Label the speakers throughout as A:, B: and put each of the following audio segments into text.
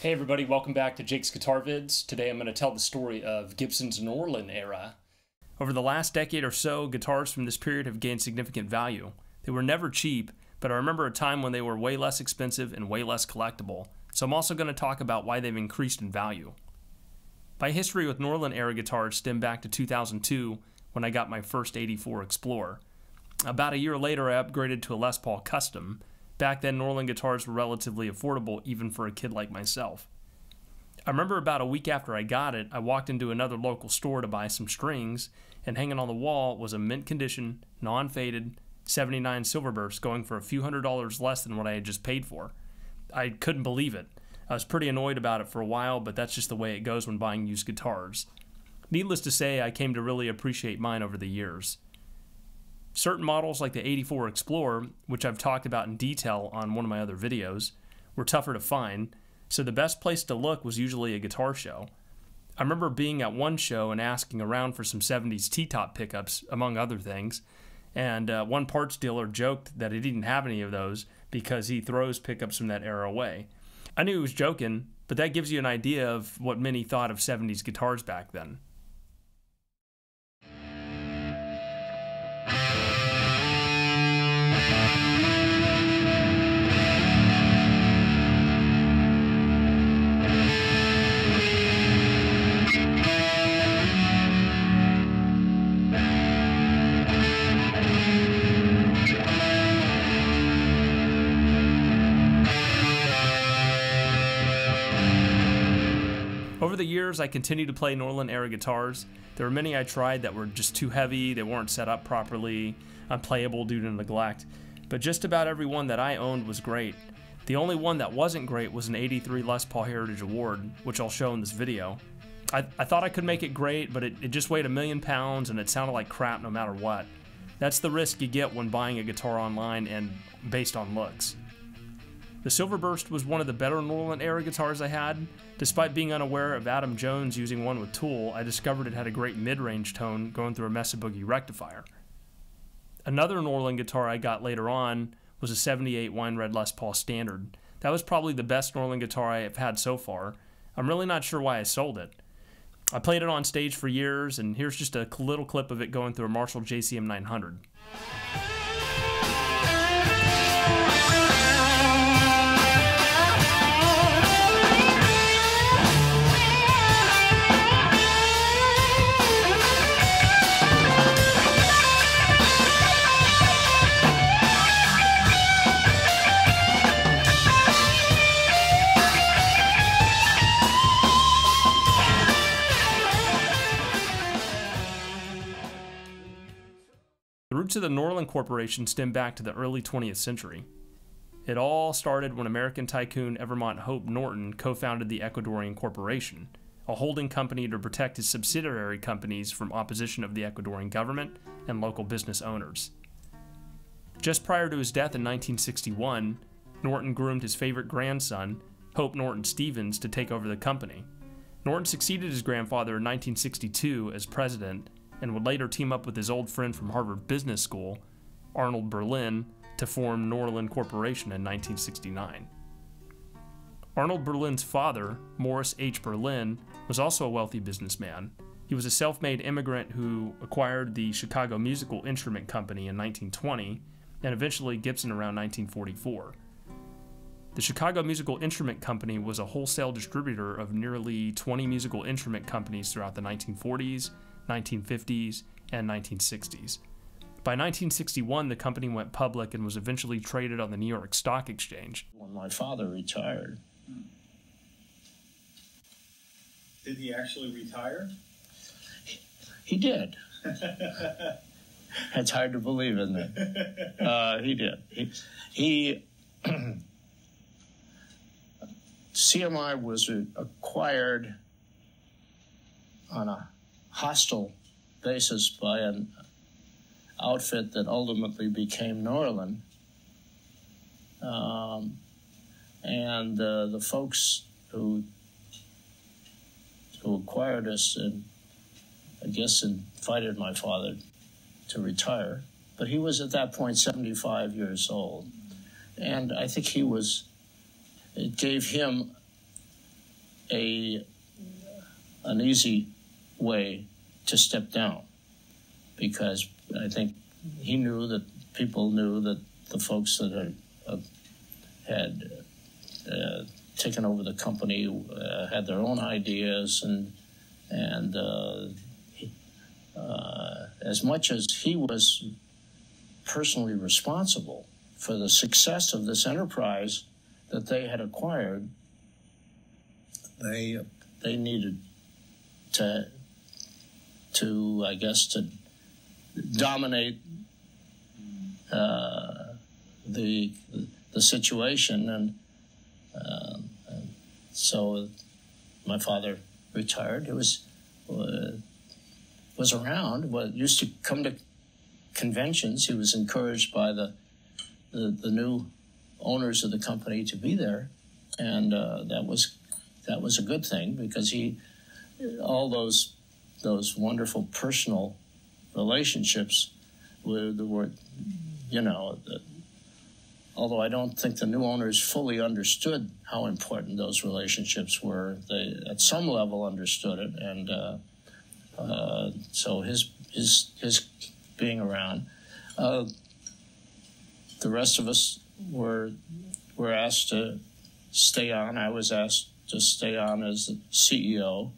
A: Hey everybody, welcome back to Jake's Guitar Vids. Today I'm going to tell the story of Gibson's Norlin era. Over the last decade or so, guitars from this period have gained significant value. They were never cheap, but I remember a time when they were way less expensive and way less collectible, so I'm also going to talk about why they've increased in value. My history with Norlin era guitars stem back to 2002 when I got my first 84 Explorer. About a year later I upgraded to a Les Paul Custom. Back then, Norlin guitars were relatively affordable, even for a kid like myself. I remember about a week after I got it, I walked into another local store to buy some strings, and hanging on the wall was a mint condition, non-faded, 79 Silverburst going for a few $100s less than what I had just paid for. I couldn't believe it. I was pretty annoyed about it for a while, but that's just the way it goes when buying used guitars. Needless to say, I came to really appreciate mine over the years. Certain models like the 84 Explorer, which I've talked about in detail on one of my other videos, were tougher to find, so the best place to look was usually a guitar show. I remember being at one show and asking around for some 70s T-top pickups, among other things, and one parts dealer joked that he didn't have any of those because he throws pickups from that era away. I knew he was joking, but that gives you an idea of what many thought of 70s guitars back then. Over the years, I continued to play Norlin era guitars. There were many I tried that were just too heavy, they weren't set up properly, unplayable due to neglect, but just about every one that I owned was great. The only one that wasn't great was an 83 Les Paul Heritage Award, which I'll show in this video. I thought I could make it great, but it just weighed 1,000,000 pounds and it sounded like crap no matter what. That's the risk you get when buying a guitar online and based on looks. The Silverburst was one of the better Norlin era guitars I had. Despite being unaware of Adam Jones using one with Tool, I discovered it had a great mid-range tone going through a Mesa Boogie Rectifier. Another Norlin guitar I got later on was a 78 Wine Red Les Paul Standard. That was probably the best Norlin guitar I have had so far. I'm really not sure why I sold it. I played it on stage for years, and here's just a little clip of it going through a Marshall JCM 900. The roots of the Norlin Corporation stem back to the early 20th century. It all started when American tycoon Evermont Hope Norton co-founded the Ecuadorian Corporation, a holding company to protect his subsidiary companies from opposition of the Ecuadorian government and local business owners. Just prior to his death in 1961, Norton groomed his favorite grandson, Hope Norton Stevens, to take over the company. Norton succeeded his grandfather in 1962 as president and would later team up with his old friend from Harvard Business School, Arnold Berlin, to form Norlin Corporation in 1969. Arnold Berlin's father, Morris H. Berlin, was also a wealthy businessman. He was a self-made immigrant who acquired the Chicago Musical Instrument Company in 1920 and eventually Gibson around 1944. The Chicago Musical Instrument Company was a wholesale distributor of nearly 20 musical instrument companies throughout the 1940s, 1950s, and 1960s. By 1961, the company went public and was eventually traded on the New York Stock Exchange.
B: When my father retired.
C: Did he actually retire?
B: He did. It's hard to believe, isn't it? He did. He CMI was acquired on a hostile basis by an outfit that ultimately became Norlin. And the folks who acquired us, and I guess invited my father to retire. But he was at that point 75 years old. And I think it gave him an easy way to step down, because I think he knew that people knew that the folks that had taken over the company had their own ideas, and as much as he was personally responsible for the success of this enterprise that they had acquired, they needed to I guess to dominate the situation, and so my father retired. It was around. Well, used to come to conventions. He was encouraged by the new owners of the company to be there, and that was a good thing, because all those wonderful personal relationships were although I don't think the new owners fully understood how important those relationships were, they at some level understood it, and so his being around. The rest of us were asked to stay on. I was asked to stay on as the CEO,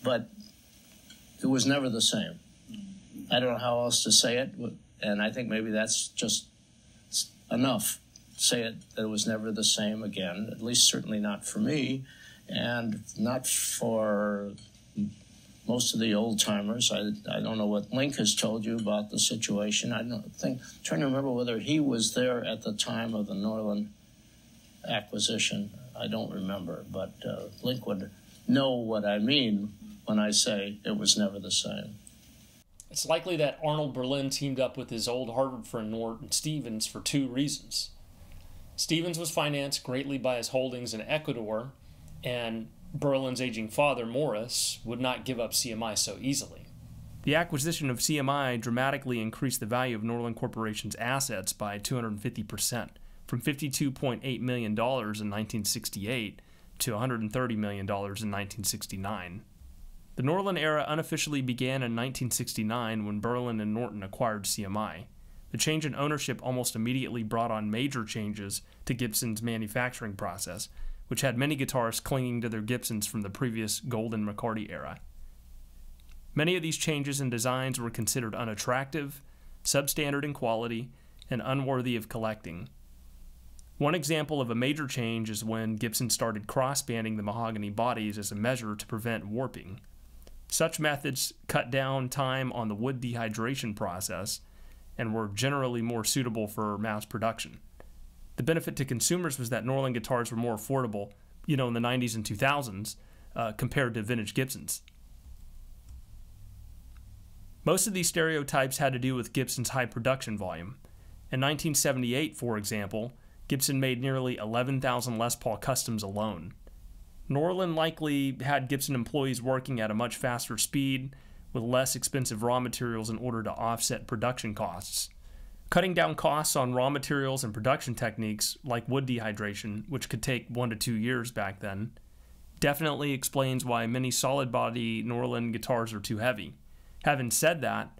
B: but it was never the same. I don't know how else to say it, and I think maybe that's just enough. Say it, that it was never the same again, at least certainly not for me, and not for most of the old-timers. I don't know what Link has told you about the situation. I'm trying to remember whether he was there at the time of the Norlin acquisition. I don't remember, but Link would know what I mean when I say it was never the same.
A: It's likely that Arnold Berlin teamed up with his old Harvard friend Norton Stevens for two reasons. Stevens was financed greatly by his holdings in Ecuador, and Berlin's aging father, Morris, would not give up CMI so easily. The acquisition of CMI dramatically increased the value of Norlin Corporation's assets by 250%, from $52.8 million in 1968 to $130 million in 1969. The Norlin era unofficially began in 1969 when Berlin and Norton acquired CMI. The change in ownership almost immediately brought on major changes to Gibson's manufacturing process, which had many guitarists clinging to their Gibsons from the previous Golden McCarty era. Many of these changes in designs were considered unattractive, substandard in quality, and unworthy of collecting. One example of a major change is when Gibson started cross-banding the mahogany bodies as a measure to prevent warping. Such methods cut down time on the wood dehydration process and were generally more suitable for mass production. The benefit to consumers was that Norlin guitars were more affordable, in the 90s and 2000s, compared to vintage Gibsons. Most of these stereotypes had to do with Gibson's high production volume. In 1978, for example, Gibson made nearly 11,000 Les Paul Customs alone. Norlin likely had Gibson employees working at a much faster speed with less expensive raw materials in order to offset production costs. Cutting down costs on raw materials and production techniques like wood dehydration, which could take 1 to 2 years back then, definitely explains why many solid-body Norlin guitars are too heavy. Having said that,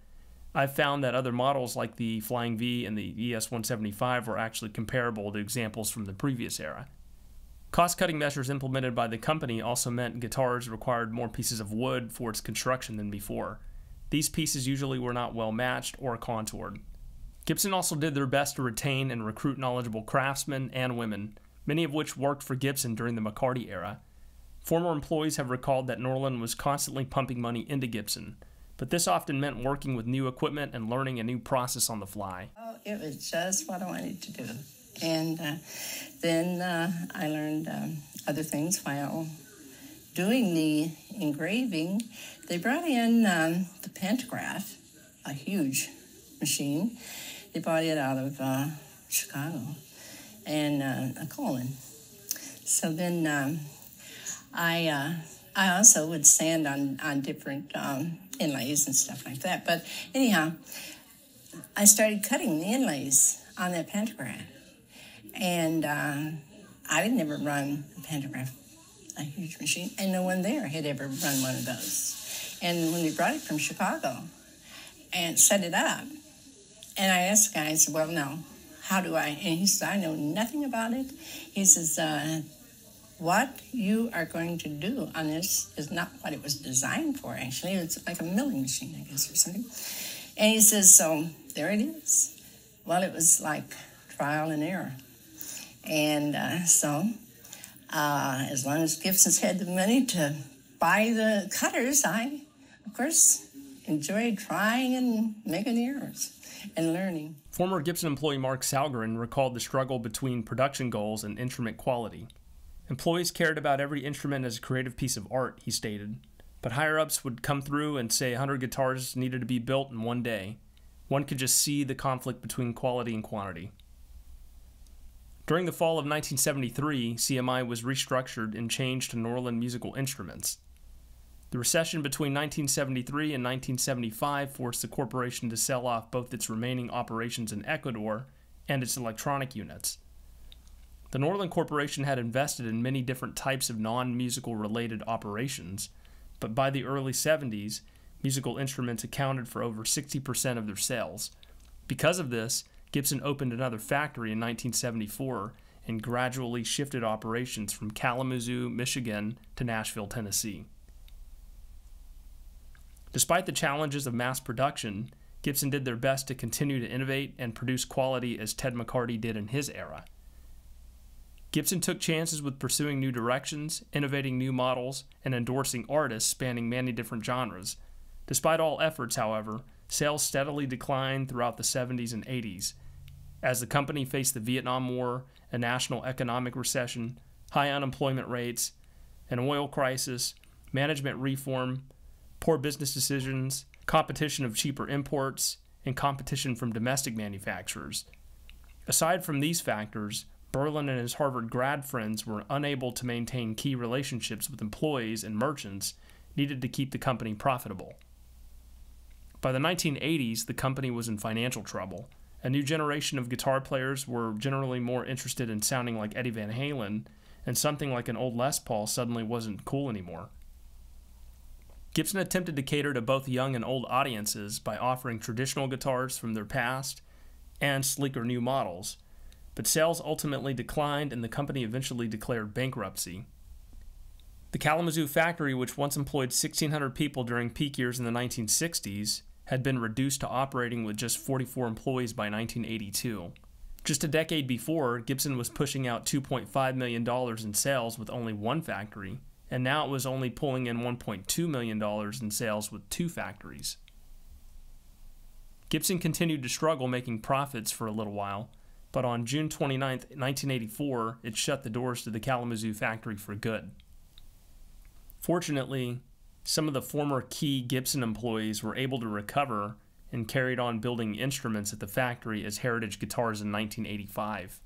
A: I've found that other models like the Flying V and the ES-175 were actually comparable to examples from the previous era. Cost-cutting measures implemented by the company also meant guitars required more pieces of wood for its construction than before. These pieces usually were not well matched or contoured. Gibson also did their best to retain and recruit knowledgeable craftsmen and women, many of which worked for Gibson during the McCarty era. Former employees have recalled that Norlin was constantly pumping money into Gibson, but this often meant working with new equipment and learning a new process on the fly.
D: Oh, it was just what I wanted to do. And then I learned other things while doing the engraving. They brought in the pantograph, a huge machine. They bought it out of Chicago and a Colin. So then I also would sand on different inlays and stuff like that. But anyhow, I started cutting the inlays on that pantograph. And I had never run a pantograph, a huge machine, and no one there had ever run one of those. And when we brought it from Chicago and set it up, and I asked the guy, I said, well, no, how do I? And he said, I know nothing about it. He says, what you are going to do on this is not what it was designed for, actually. It's like a milling machine, I guess, or something. And he says, so there it is. Well, it was like trial and error. And as long as Gibson's had the money to buy the cutters, I, of course, enjoyed trying and making errors and learning.
A: Former Gibson employee Mark Salgren recalled the struggle between production goals and instrument quality. Employees cared about every instrument as a creative piece of art, he stated, but higher-ups would come through and say 100 guitars needed to be built in one day. One could just see the conflict between quality and quantity. During the fall of 1973, CMI was restructured and changed to Norlin Musical Instruments. The recession between 1973 and 1975 forced the corporation to sell off both its remaining operations in Ecuador and its electronic units. The Norlin Corporation had invested in many different types of non-musical related operations, but by the early 70s, musical instruments accounted for over 60% of their sales. Because of this, Gibson opened another factory in 1974 and gradually shifted operations from Kalamazoo, Michigan to Nashville, Tennessee. Despite the challenges of mass production, Gibson did their best to continue to innovate and produce quality as Ted McCarty did in his era. Gibson took chances with pursuing new directions, innovating new models, and endorsing artists spanning many different genres. Despite all efforts, however, sales steadily declined throughout the 70s and 80s, as the company faced the Vietnam War, a national economic recession, high unemployment rates, an oil crisis, management reform, poor business decisions, competition of cheaper imports, and competition from domestic manufacturers. Aside from these factors, Berlin and his Harvard grad friends were unable to maintain key relationships with employees and merchants needed to keep the company profitable. By the 1980s, the company was in financial trouble. A new generation of guitar players were generally more interested in sounding like Eddie Van Halen, and something like an old Les Paul suddenly wasn't cool anymore. Gibson attempted to cater to both young and old audiences by offering traditional guitars from their past and sleeker new models, but sales ultimately declined and the company eventually declared bankruptcy. The Kalamazoo factory, which once employed 1,600 people during peak years in the 1960s, had been reduced to operating with just 44 employees by 1982. Just a decade before, Gibson was pushing out $2.5 million in sales with only one factory, and now it was only pulling in $1.2 million in sales with two factories. Gibson continued to struggle making profits for a little while, but on June 29, 1984, it shut the doors to the Kalamazoo factory for good. Fortunately, some of the former key Gibson employees were able to recover and carried on building instruments at the factory as Heritage Guitars in 1985.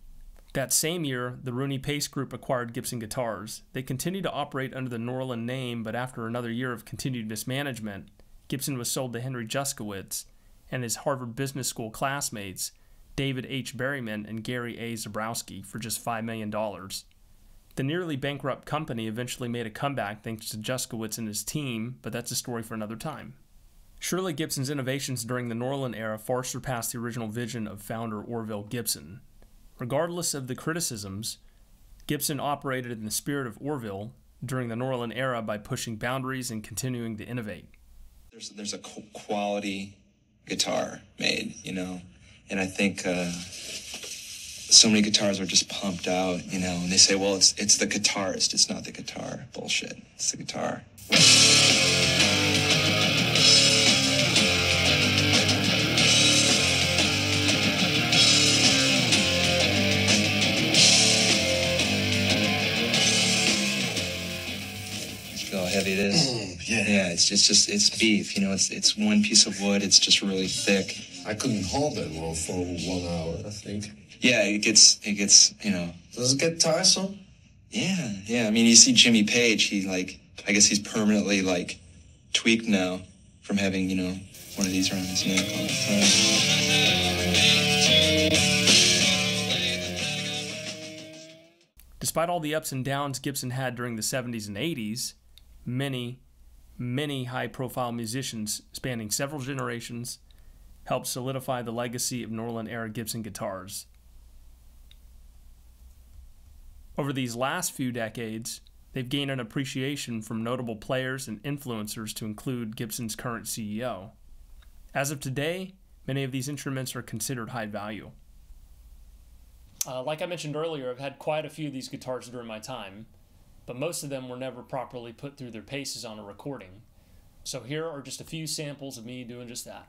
A: That same year, the Rooney Pace Group acquired Gibson Guitars. They continued to operate under the Norlin name, but after another year of continued mismanagement, Gibson was sold to Henry Juskowitz and his Harvard Business School classmates, David H. Berryman and Gary A. Zabrowski, for just $5 million. The nearly bankrupt company eventually made a comeback thanks to Juskowitz and his team, but that's a story for another time. Surely Gibson's innovations during the Norlin era far surpassed the original vision of founder Orville Gibson. Regardless of the criticisms, Gibson operated in the spirit of Orville during the Norlin era by pushing boundaries and continuing to innovate.
E: There's a quality guitar made, and I think so many guitars are just pumped out, and they say, well, it's the guitarist, it's not the guitar. Bullshit, it's the guitar. How heavy it is. Yeah, it's beef, it's one piece of wood, it's just really thick.
F: I couldn't hold that roll for 1 hour, I think.
E: Yeah, it gets
F: Does it get tiresome?
E: Yeah. I mean, you see Jimmy Page, I guess he's permanently tweaked now from having, one of these around his neck all the time.
A: Despite all the ups and downs Gibson had during the 70s and 80s, many high-profile musicians spanning several generations helped solidify the legacy of Norlin Era Gibson guitars. Over these last few decades, they've gained an appreciation from notable players and influencers to include Gibson's current CEO. As of today, many of these instruments are considered high value. Like I mentioned earlier, I've had quite a few of these guitars during my time, but most of them were never properly put through their paces on a recording. So here are just a few samples of me doing just that.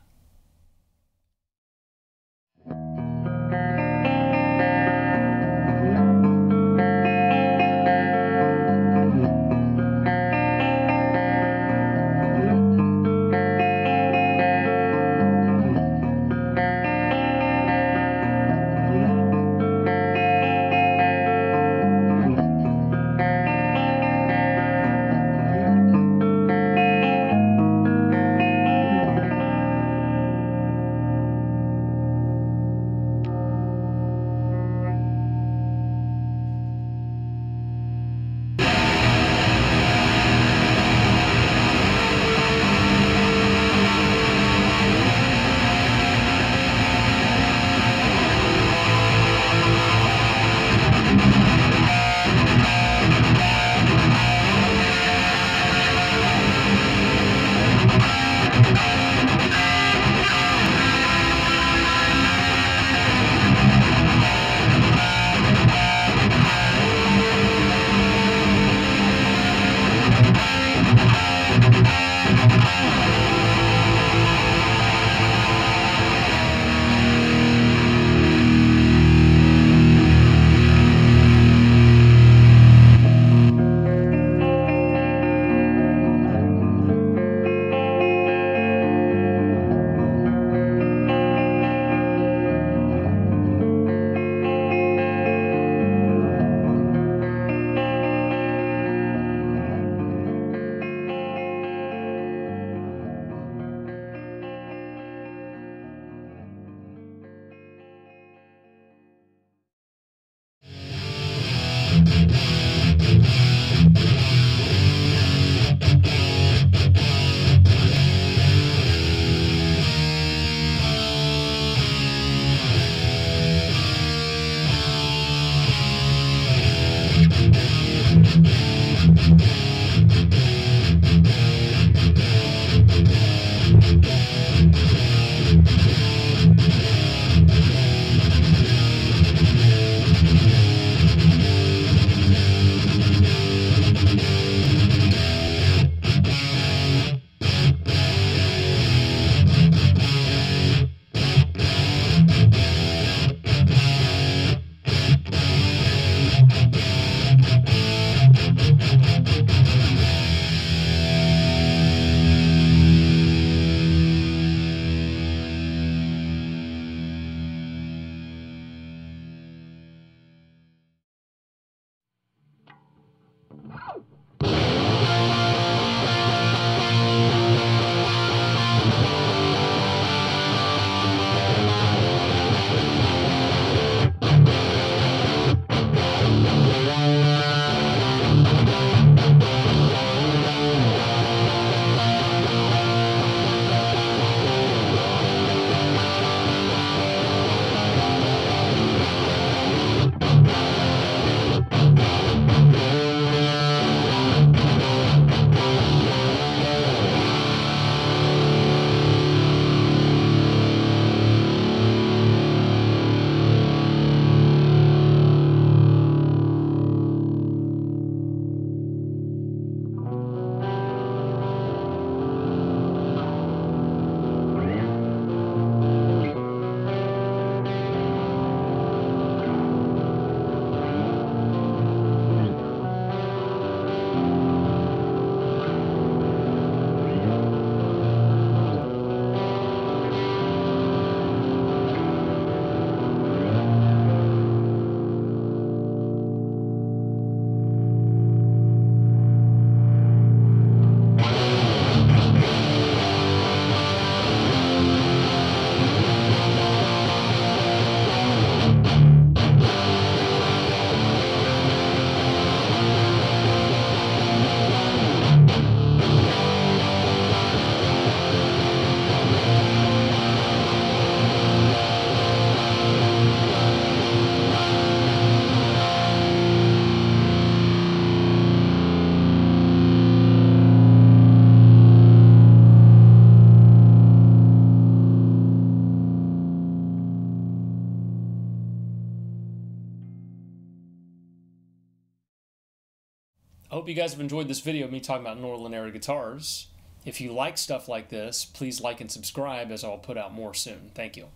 A: I hope you guys have enjoyed this video of me talking about Norlin Era guitars. If you like stuff like this, please like and subscribe, as I'll put out more soon. Thank you.